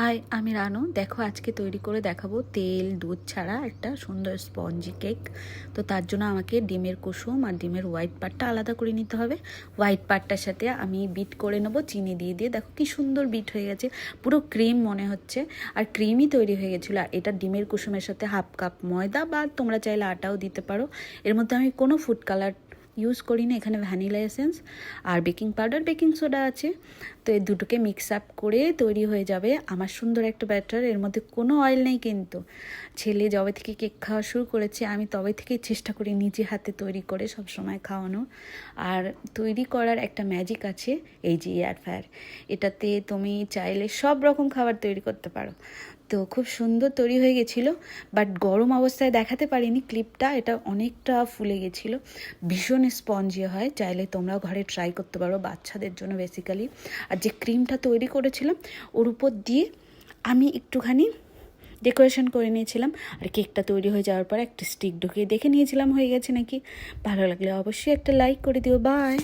High, আমি রানু। দেখো আজকে তৈরি করে দেখাবো তেল দুধ ছাড়া একটা সুন্দর স্পঞ্জি কেক। তো তার জন্য আমাকে ডিমের কুসুম আর ডিমের হোয়াইট পার্টটা আলাদা করে নিতে হবে। হোয়াইট পার্টটার সাথে আমি বিট করে নেবো চিনি দিয়ে দিয়ে। দেখো কি সুন্দর বিট হয়ে গেছে, পুরো ক্রিম মনে হচ্ছে, আর ক্রিমই তৈরি হয়ে গেছিলো। আর এটা ডিমের কুসুমের সাথে হাফ কাপ ময়দা, বা তোমরা চাইলে আটাও দিতে পারো। এর মধ্যে আমি কোনো ফুড কালার ইউজ করি না, এখানে ভ্যানিলা এসেন্স আর বেকিং পাউডার বেকিং সোডা আছে। তো এই দুটোকে মিক্স আপ করে তৈরি হয়ে যাবে আমার সুন্দর একটা ব্যাটার। এর মধ্যে কোনো অয়েল নেই, কিন্তু ছেলে যবে থেকে কেক খাওয়া শুরু করেছে আমি তবে থেকেই চেষ্টা করি নিজে হাতে তৈরি করে সব সময় খাওয়ানো। আর তৈরি করার একটা ম্যাজিক আছে, এই যে এয়ার ফ্রায়ার, এটাতে তুমি চাইলে সব রকম খাবার তৈরি করতে পারো। তো খুব সুন্দর তৈরি হয়ে গেছিলো, বাট গরম অবস্থায় দেখাতে পারিনি ক্লিপটা, এটা অনেকটা ফুলে গেছিলো। ভীষণ স্পঞ্জি হয়, চাইলে তোমরাও ঘরে ট্রাই করতে পারো, বাচ্চাদের জন্য বেসিক্যালি। আর যে ক্রিমটা তৈরি করেছিলাম ওর উপর দিয়ে আমি একটুখানি ডেকোরেশন করে নিয়েছিলাম। আর কেকটা তৈরি হয়ে যাওয়ার পর একটা স্টিক ঢুকিয়ে দেখে নিয়েছিলাম হয়ে গেছে নাকি। ভালো লাগলে অবশ্যই একটা লাইক করে দিও। বাই।